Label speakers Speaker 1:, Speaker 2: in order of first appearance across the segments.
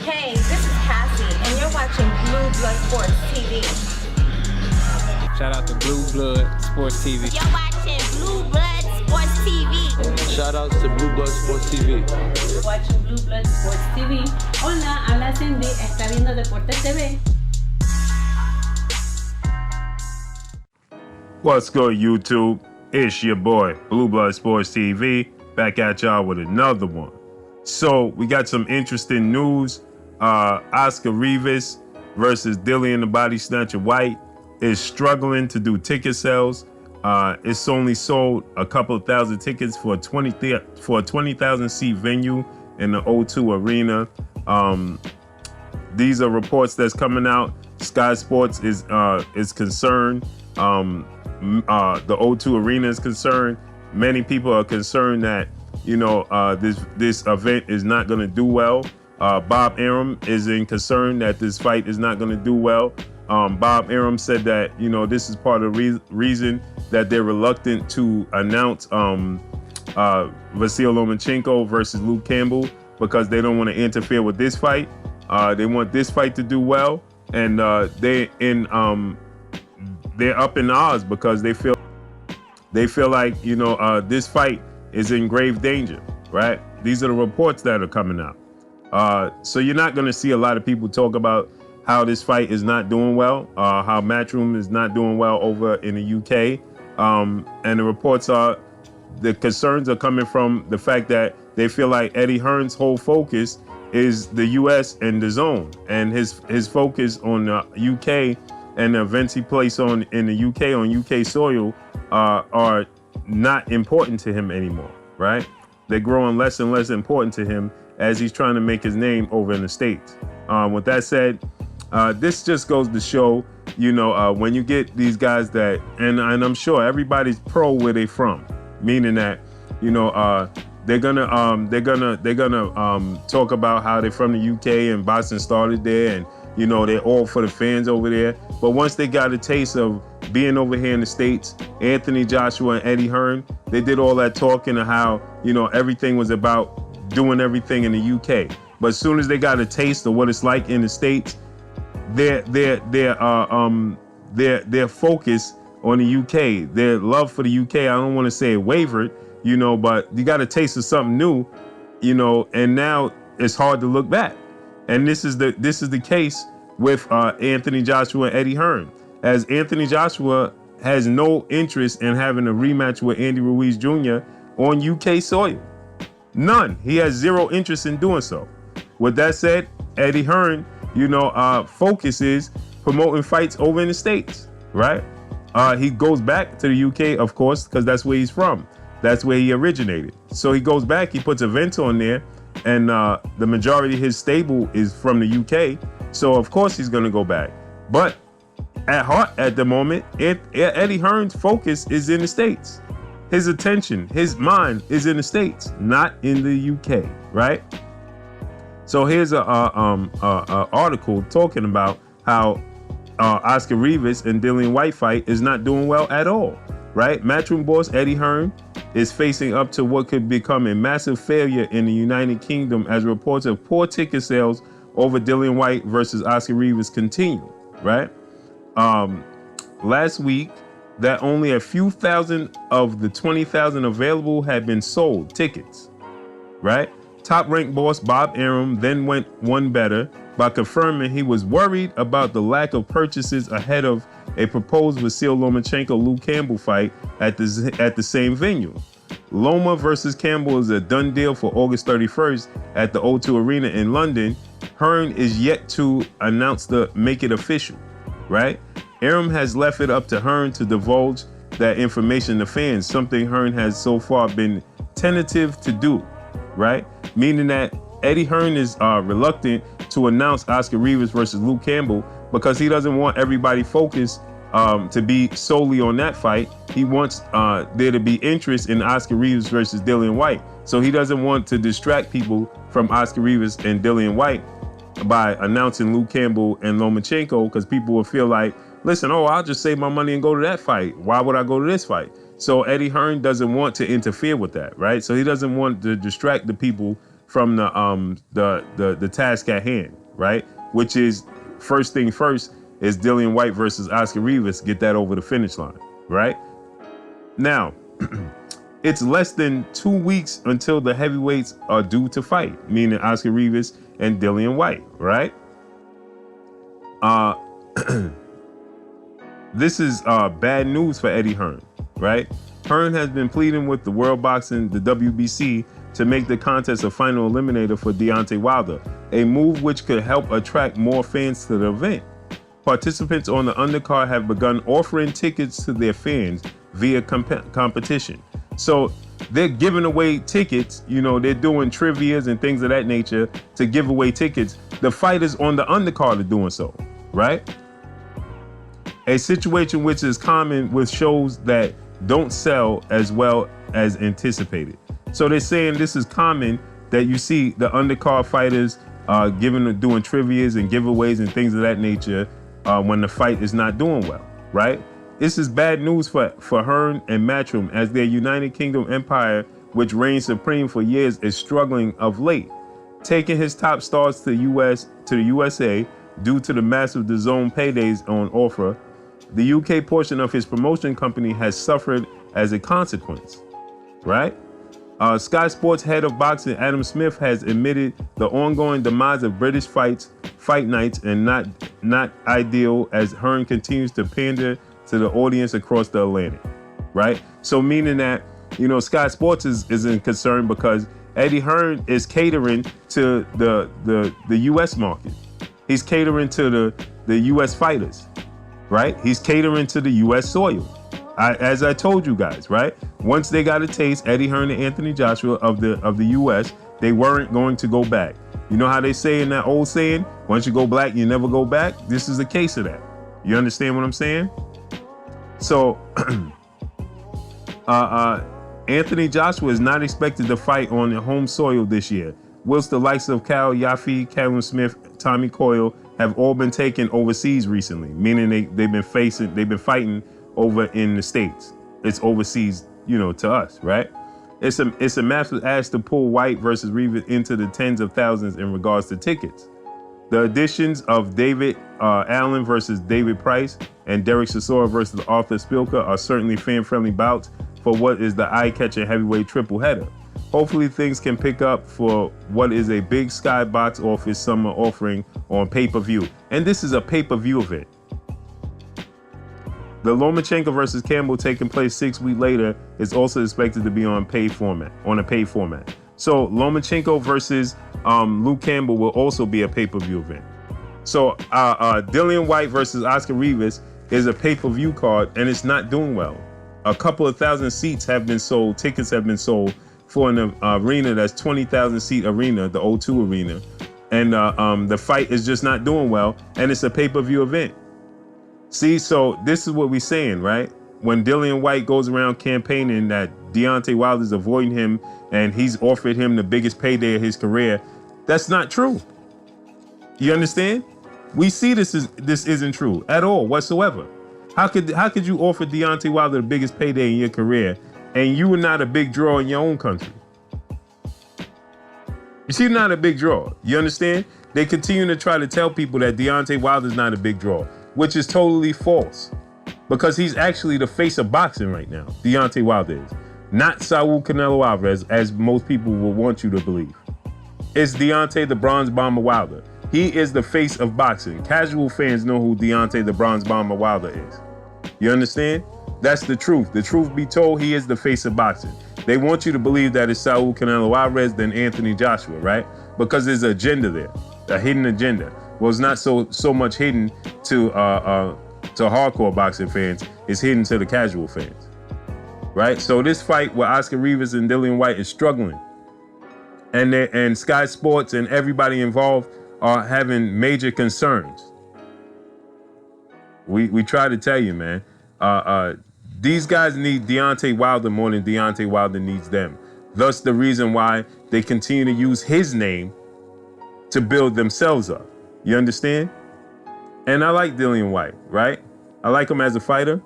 Speaker 1: Hey, this is Cassie, and you're watching Blue Blood Sports TV.
Speaker 2: Shout out to Blue Blood Sports TV.
Speaker 3: You're watching Blue Blood Sports TV.
Speaker 4: Shout outs to Blue Blood Sports TV.
Speaker 5: You're watching Blue Blood Sports TV. Hola, habla Cindy, está viendo Deportes TV.
Speaker 6: What's good, YouTube? It's your boy, Blue Blood Sports TV, back at y'all with another one. So, we got some interesting news. Oscar Rivas versus DILLIAN the Body Snatcher Whyte is struggling to do ticket sales. It's only sold a couple of thousand tickets for a 20,000 seat venue in the O2 Arena. These are reports that's coming out. Sky Sports is concerned. The O2 Arena is concerned. Many people are concerned that this event is not going to do well. Bob Arum is in concern that this fight is not going to do well. Bob Arum said that this is part of the reason that they're reluctant to announce Vasyl Lomachenko versus Luke Campbell, because they don't want to interfere with this fight. They want this fight to do well, and they're up in odds because they feel like this fight is in grave danger, right? These are the reports that are coming out. So you're not going to see a lot of people talk about how this fight is not doing well, how Matchroom is not doing well over in the UK. And the reports are, the concerns are coming from the fact that they feel like Eddie Hearn's whole focus is the US and the zone, and his focus on the UK and the events he plays on in the UK on UK soil are not important to him anymore, right? They're growing less and less important to him as he's trying to make his name over in the States. With that said, this just goes to show, when you get these guys that, and I'm sure everybody's pro where they from, meaning that, they're gonna talk about how they're from the UK and boxing started there, and they're all for the fans over there. But once they got a taste of being over here in the States, Anthony Joshua and Eddie Hearn, they did all that talking of how, everything was about doing everything in the UK. But as soon as they got a taste of what it's like in the States, their focus on the UK, their love for the UK, I don't want to say it wavered, but you got a taste of something new, and now it's hard to look back. And this is the case with Anthony Joshua and Eddie Hearn, as Anthony Joshua has no interest in having a rematch with Andy Ruiz Jr. on UK soil. None. He has zero interest in doing so. With that said, Eddie Hearn, focus is promoting fights over in the States, right? He goes back to the UK, of course, because that's where he's from. That's where he originated. So he goes back, he puts events on there, and the majority of his stable is from the UK. So of course he's going to go back. But at heart, at the moment, Eddie Hearn's focus is in the States. His attention, his mind is in the States, not in the UK, right? So here's a article talking about how Oscar Rivas and DILLIAN Whyte fight is not doing well at all, right? Matchroom boss Eddie Hearn is facing up to what could become a massive failure in the United Kingdom as reports of poor ticket sales over DILLIAN Whyte versus Oscar Rivas continue, right? Last week, that only a few thousand of the 20,000 available had been sold tickets, right? Top-ranked boss Bob Arum then went one better by confirming he was worried about the lack of purchases ahead of a proposed Vasyl Lomachenko-Luke Campbell fight at the same venue. Loma versus Campbell is a done deal for August 31st at the O2 Arena in London. Hearn is yet to make it official, right? Arum has left it up to Hearn to divulge that information to fans, something Hearn has so far been tentative to do, right? Meaning that Eddie Hearn is reluctant to announce Oscar Rivas versus Luke Campbell because he doesn't want everybody focused to be solely on that fight. He wants there to be interest in Oscar Rivas versus DILLIAN Whyte. So he doesn't want to distract people from Oscar Rivas and DILLIAN Whyte by announcing Luke Campbell and Lomachenko, because people will feel like, listen, I'll just save my money and go to that fight. Why would I go to this fight? So Eddie Hearn doesn't want to interfere with that, right? So he doesn't want to distract the people from the task at hand, right? Which is first thing first is Dillian Whyte versus Oscar Rivas. Get that over the finish line, right? Now, it's less than 2 weeks until the heavyweights are due to fight, meaning Oscar Rivas and Dillian Whyte, right? This is bad news for Eddie Hearn, right? Hearn has been pleading with the World Boxing, the WBC, to make the contest a final eliminator for Deontay Wilder, a move which could help attract more fans to the event. Participants on the undercard have begun offering tickets to their fans via competition. So they're giving away tickets, you know, they're doing trivias and things of that nature to give away tickets. The fighters on the undercard are doing so, right? A situation which is common with shows that don't sell as well as anticipated. So they're saying this is common that you see the undercard fighters doing trivias and giveaways and things of that nature when the fight is not doing well, right? This is bad news for Hearn and MATCHROOM, as their United Kingdom empire, which reigned supreme for years, is struggling of late. Taking his top stars to the USA due to the massive DAZN paydays on offer, the UK portion of his promotion company has suffered as a consequence, right? Sky Sports head of boxing Adam Smith has admitted the ongoing demise of British fight nights and not ideal as Hearn continues to pander to the audience across the Atlantic, right? So meaning that, you know, Sky Sports is in concern because Eddie Hearn is catering to the US market. He's catering to the US fighters, right? He's catering to the US soil. As I told you guys, right? Once they got a taste, Eddie Hearn and Anthony Joshua of the US, they weren't going to go back. You know how they say in that old saying, once you go black, you never go back? This is a case of that. You understand what I'm saying? So, Anthony Joshua is not expected to fight on the home soil this year, whilst the likes of Cal Yaffe, Callum Smith, Tommy Coyle have all been taken overseas recently, meaning they've been fighting over in the States. It's overseas, you know, to us, right? It's a massive ask to pull Whyte versus Rivas into the tens of thousands in regards to tickets. The additions of David Allen versus David Price and Derek Chisora versus Arthur Spilka are certainly fan-friendly bouts for what is the eye-catching heavyweight triple header. Hopefully things can pick up for what is a big Sky box office summer offering on pay-per-view. And this is a pay-per-view event. The Lomachenko versus Campbell, taking place 6 weeks later, is also expected to be on a paid format. So Lomachenko versus Luke Campbell will also be a pay-per-view event. So Dillian Whyte versus Oscar Rivas is a pay-per-view card, and it's not doing well. A couple of thousand seats have been sold, tickets have been sold for an arena that's 20,000 seat arena, the O2 arena. And the fight is just not doing well, and it's a pay-per-view event. See, so this is what we're saying, right? When Dillian Whyte goes around campaigning that Deontay Wilder's avoiding him and he's offered him the biggest payday of his career, that's not true. You understand? We see this isn't true at all whatsoever. How could you offer Deontay Wilder the biggest payday in your career and you were not a big draw in your own country? You're not a big draw. You understand? They continue to try to tell people that Deontay Wilder's not a big draw, which is totally false, because he's actually the face of boxing right now. Deontay Wilder is not Saul Canelo Alvarez, as most people will want you to believe. It's Deontay the Bronze Bomber Wilder. He is the face of boxing. Casual fans know who Deontay the Bronze Bomber Wilder is. You understand? That's the truth. The truth be told, he is the face of boxing. They want you to believe that it's Saul Canelo Alvarez than Anthony Joshua, right? Because there's an agenda there, a hidden agenda. Well, it's not so much hidden to hardcore boxing fans. It's hidden to the casual fans, right? So this fight with Oscar Rivas and Dillian Whyte is struggling, and Sky Sports and everybody involved are having major concerns. We try to tell you, man. These guys need Deontay Wilder more than Deontay Wilder needs them. Thus, the reason why they continue to use his name to build themselves up. You understand? And I like Dillian Whyte, right? I like him as a fighter.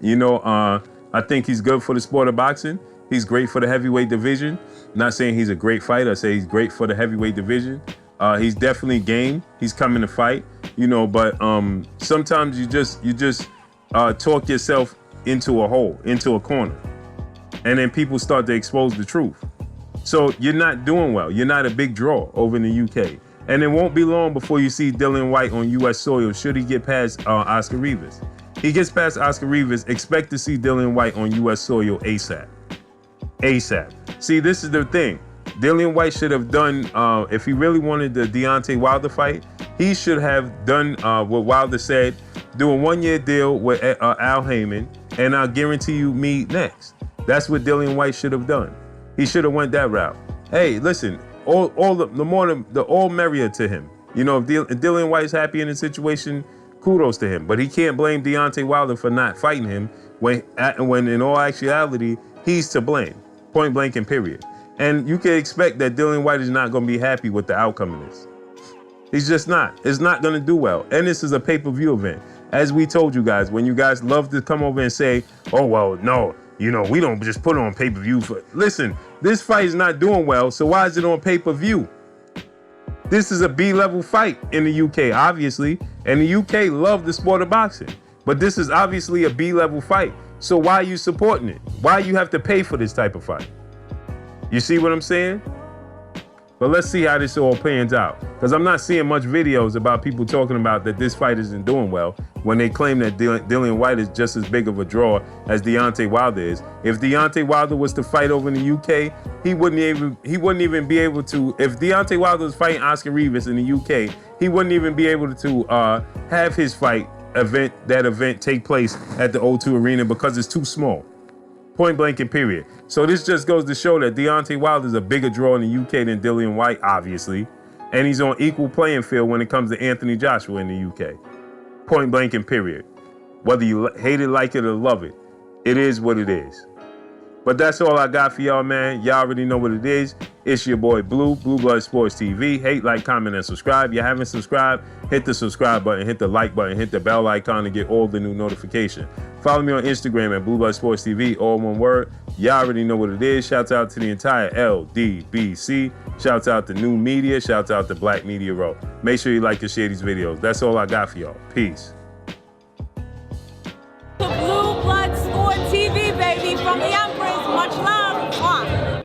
Speaker 6: You know, I think he's good for the sport of boxing. He's great for the heavyweight division. Not saying he's a great fighter. I say he's great for the heavyweight division. He's definitely game. He's coming to fight, you know, but sometimes you just talk yourself into a hole, into a corner. And then people start to expose the truth. So you're not doing well. You're not a big draw over in the UK. And it won't be long before you see Dillian Whyte on US soil should he get past Oscar Rivas. He gets past Oscar Rivas, expect to see Dillian Whyte on US soil ASAP. ASAP. See, this is the thing. Dillian Whyte should have done, if he really wanted the Deontay Wilder fight, he should have done what Wilder said, do a 1-year deal with Al Heyman, and I'll guarantee you me next. That's what Dillian Whyte should have done. He should have went that route. Hey, listen, the all merrier to him. You know, if Dillian Whyte's happy in the situation, kudos to him. But he can't blame Deontay Wilder for not fighting him when in all actuality, he's to blame. Point blank and period. And you can expect that Dillian Whyte is not going to be happy with the outcome of this. He's just not. It's not going to do well. And this is a pay-per-view event. As we told you guys, when you guys love to come over and say, oh, well, no, you know, we don't just put it on pay-per-view. Listen, this fight is not doing well, so why is it on pay-per-view? This is a B-level fight in the UK, obviously. And the UK love the sport of boxing. But this is obviously a B-level fight. So why are you supporting it? Why you have to pay for this type of fight? You see what I'm saying? But let's see how this all pans out. Because I'm not seeing much videos about people talking about that this fight isn't doing well when they claim that Dillian Whyte is just as big of a draw as Deontay Wilder is. If Deontay Wilder was to fight over in the UK, he wouldn't even be able to, if Deontay Wilder was fighting Oscar Rivas in the UK, he wouldn't even be able to have his that event take place at the O2 Arena because it's too small. Point blank and period. So this just goes to show that Deontay Wilder is a bigger draw in the UK than Dillian Whyte, obviously. And he's on equal playing field when it comes to Anthony Joshua in the UK. Point blank and period. Whether you hate it, like it, or love it, it is what it is. But that's all I got for y'all, man. Y'all already know what it is. It's your boy Blue Blood Sports TV. Hate, like, comment, and subscribe. If you haven't subscribed, hit the subscribe button, hit the like button, hit the bell icon to get all the new notifications. Follow me on Instagram at Blue Blood Sports TV, all one word. Y'all already know what it is. Shouts out to the entire LDBC. Shouts out to New Media. Shouts out to Black Media Row. Make sure you like and share these videos. That's all I got for y'all. Peace.